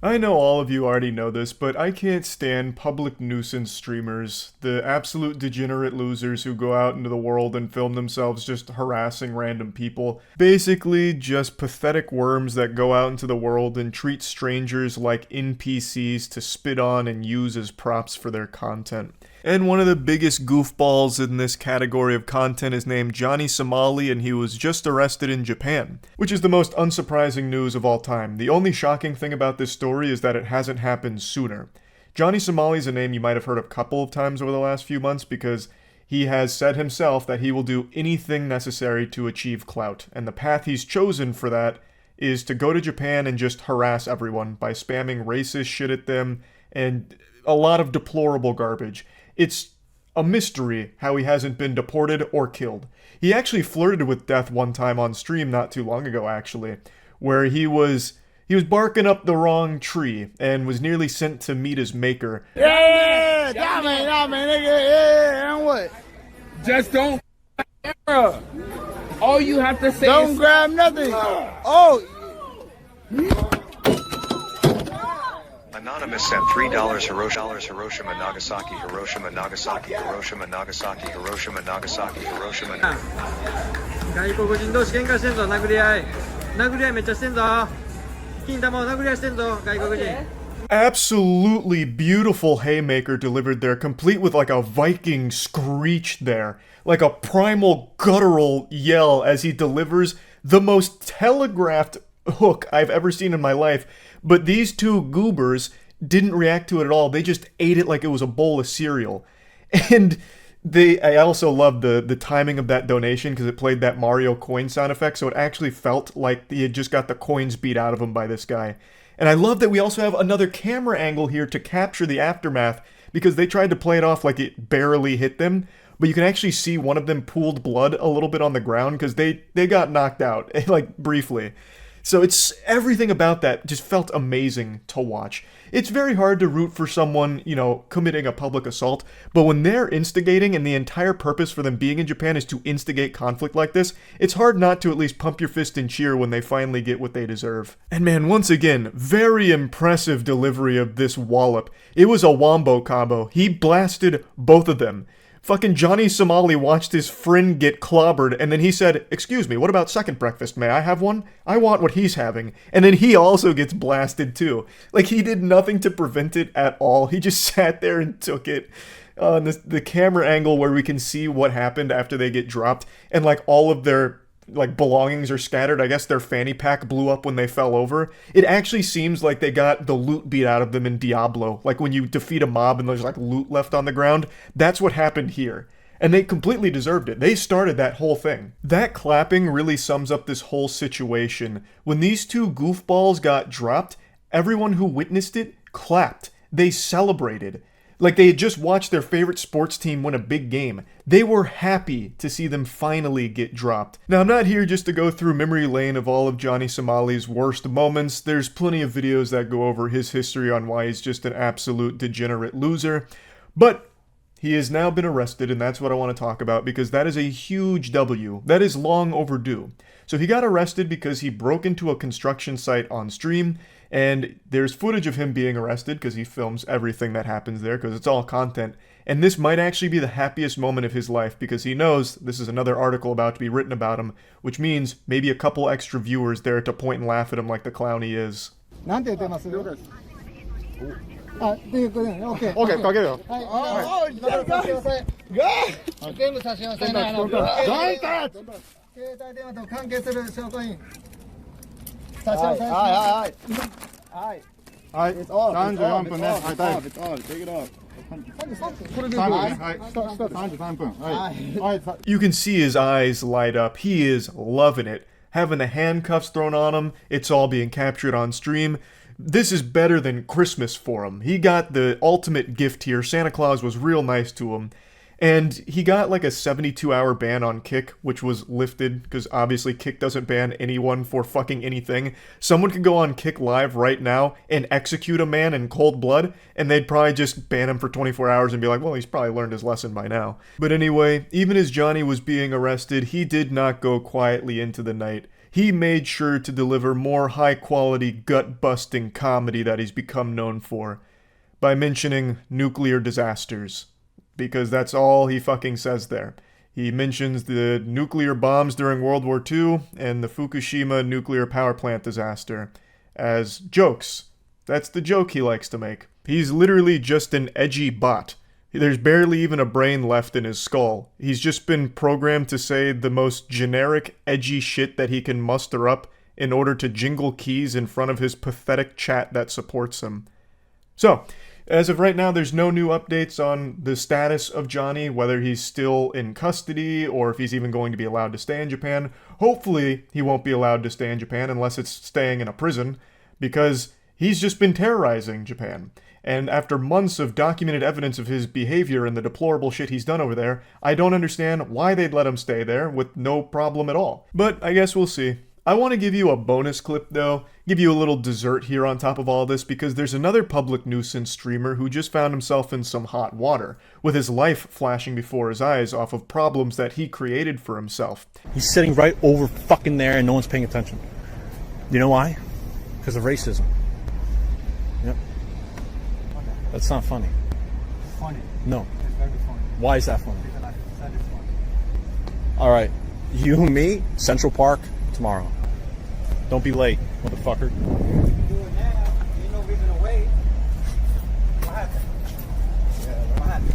I know all of you already know this, but I can't stand public nuisance streamers, the absolute degenerate losers who go out into the world and film themselves just harassing random people. Basically, just pathetic worms that go out into the world and treat strangers like NPCs to spit on and use as props for their content. And one of the biggest goofballs in this category of content is named Johnny Somali, and he was just arrested in Japan, which is the most unsurprising news of all time. The only shocking thing about this story is that it hasn't happened sooner. Johnny Somali is a name you might have heard a couple of times over the last few months because he has said himself that he will do anything necessary to achieve clout, and the path he's chosen for that is to go to Japan and just harass everyone by spamming racist shit at them and a lot of deplorable garbage. It's a mystery how he hasn't been deported or killed. He actually flirted with death one time on stream not too long ago, actually, where he was barking up the wrong tree and was nearly sent to meet his maker. Yeah, nigga, yeah, and what? Just don't camera. All you have to say Don't is grab nothing. Oh, Anonymous sent $3 Hiroshima, Nagasaki, Hiroshima, Nagasaki, Hiroshima, Nagasaki, Hiroshima, Nagasaki, Hiroshima. 外国人同士喧嘩してんぞ、殴り合いめっちゃしてんぞ、金玉を殴り合いしてんぞ、外国人。 Absolutely beautiful haymaker delivered there, complete with like a Viking screech there, like a primal guttural yell as he delivers the most telegraphed hook I've ever seen in my life. But these two goobers didn't react to it at all. They just ate it like it was a bowl of cereal. And I also loved the timing of that donation because it played that Mario coin sound effect, so it actually felt like he had just got the coins beat out of him by this guy. And I love that we also have another camera angle here to capture the aftermath because they tried to play it off like it barely hit them, but you can actually see one of them pooled blood a little bit on the ground because they got knocked out, like briefly. So it's everything about that just felt amazing to watch. It's very hard to root for someone, committing a public assault, but when they're instigating and the entire purpose for them being in Japan is to instigate conflict like this, it's hard not to at least pump your fist and cheer when they finally get what they deserve. And man, once again, very impressive delivery of this wallop. It was a wombo combo. He blasted both of them. Fucking Johnny Somali watched his friend get clobbered, and then he said, "Excuse me, what about second breakfast? May I have one? I want what he's having." And then he also gets blasted too. Like, he did nothing to prevent it at all. He just sat there and took it. On the camera angle where we can see what happened after they get dropped, and like all of their belongings are scattered. I guess their fanny pack blew up when they fell over. It actually seems like they got the loot beat out of them in Diablo. Like when you defeat a mob and there's like loot left on the ground. That's what happened here. And they completely deserved it. They started that whole thing. That clapping really sums up this whole situation. When these two goofballs got dropped, everyone who witnessed it clapped. They celebrated. Like they had just watched their favorite sports team win a big game. They were happy to see them finally get dropped. Now, I'm not here just to go through memory lane of all of Johnny Somali's worst moments. There's plenty of videos that go over his history on why he's just an absolute degenerate loser. But he has now been arrested, and that's what I want to talk about because that is a huge W. That is long overdue. So he got arrested because he broke into a construction site on stream, and there's footage of him being arrested because he films everything that happens there because it's all content. And this might actually be the happiest moment of his life because he knows this is another article about to be written about him, which means maybe a couple extra viewers there to point and laugh at him like the clown he is. なんて言ってます？あ、っていうことね。オッケー。OK、かけるよ。はい。差し押さえ。全部差し押さえな。携帯電話と関係する証拠品。差し押さえ。はい。はい、34分ね。はい、タイム。You can see his eyes light up. He is loving it. Having the handcuffs thrown on him, it's all being captured on stream. This is better than Christmas for him. He got the ultimate gift here. Santa Claus was real nice to him. And he got like a 72-hour ban on Kick, which was lifted, because obviously Kick doesn't ban anyone for fucking anything. Someone could go on Kick Live right now and execute a man in cold blood, and they'd probably just ban him for 24 hours and be like, well, he's probably learned his lesson by now. But anyway, even as Johnny was being arrested, he did not go quietly into the night. he made sure to deliver more high-quality, gut-busting comedy that he's become known for by mentioning nuclear disasters. Because that's all he fucking says there. He mentions the nuclear bombs during World War II and the Fukushima nuclear power plant disaster as jokes. That's the joke he likes to make. He's literally just an edgy bot. There's barely even a brain left in his skull. He's just been programmed to say the most generic, edgy shit that he can muster up in order to jingle keys in front of his pathetic chat that supports him. So, as of right now, there's no new updates on the status of Johnny, whether he's still in custody or if he's even going to be allowed to stay in Japan. Hopefully, he won't be allowed to stay in Japan unless it's staying in a prison, because he's just been terrorizing Japan. And after months of documented evidence of his behavior and the deplorable shit he's done over there, I don't understand why they'd let him stay there with no problem at all. But I guess we'll see. I want to give you a bonus clip though, give you a little dessert here on top of all this, because there's another public nuisance streamer who just found himself in some hot water, with his life flashing before his eyes off of problems that he created for himself. He's sitting right over fucking there and no one's paying attention. You know why? Because of racism. Yep. That's not funny. Funny. No. It's very funny. Why is that funny? Because I said it's funny. All right. You and me, Central Park, tomorrow. Don't be late, motherfucker. Do it now. Ain't no reason to wait. What happened? Yeah, what happened?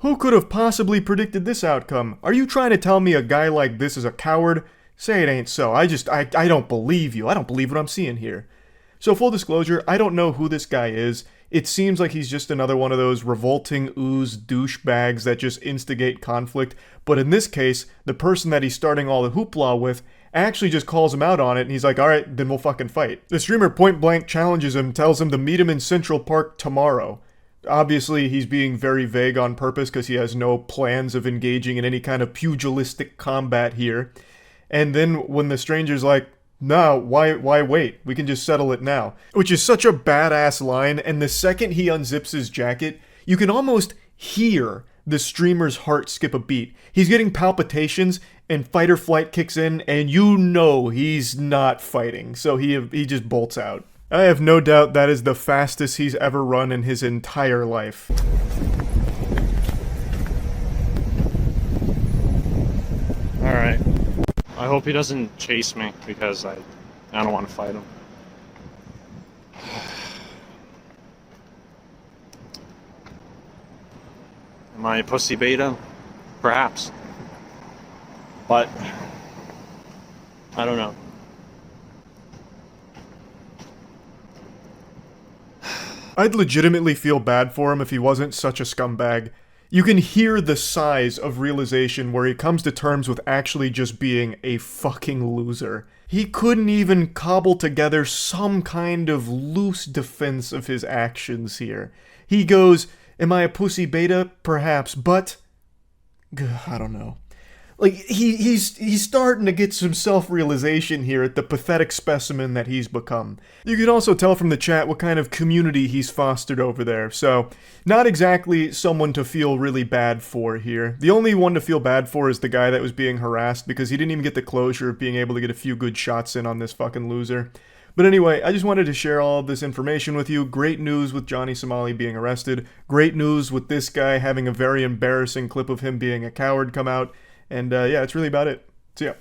Who could have possibly predicted this outcome? Are you trying to tell me a guy like this is a coward? Say it ain't so. I don't believe you. I don't believe what I'm seeing here. So full disclosure, I don't know who this guy is. It seems like he's just another one of those revolting ooze douchebags that just instigate conflict. But in this case, the person that he's starting all the hoopla with actually just calls him out on it, and he's like, alright, then we'll fucking fight. The streamer point blank challenges him, tells him to meet him in Central Park tomorrow. Obviously, he's being very vague on purpose because he has no plans of engaging in any kind of pugilistic combat here. And then when the stranger's like, no, why wait? We can just settle it now. Which is such a badass line, and the second he unzips his jacket, you can almost hear the streamer's heart skip a beat. He's getting palpitations, and fight or flight kicks in, and you know he's not fighting, so he just bolts out. I have no doubt that is the fastest he's ever run in his entire life. Alright. I hope he doesn't chase me, because I don't want to fight him. Am I a pussy beta? Perhaps. But I don't know. I'd legitimately feel bad for him if he wasn't such a scumbag. You can hear the size of realization where he comes to terms with actually just being a fucking loser. He couldn't even cobble together some kind of loose defense of his actions here. He goes, am I a pussy beta? Perhaps, but I don't know. Like, he's starting to get some self-realization here at the pathetic specimen that he's become. You can also tell from the chat what kind of community he's fostered over there, so not exactly someone to feel really bad for here. The only one to feel bad for is the guy that was being harassed, because he didn't even get the closure of being able to get a few good shots in on this fucking loser. But anyway, I just wanted to share all of this information with you. Great news with Johnny Somali being arrested. Great news with this guy having a very embarrassing clip of him being a coward come out. And yeah, that's really about it. See ya.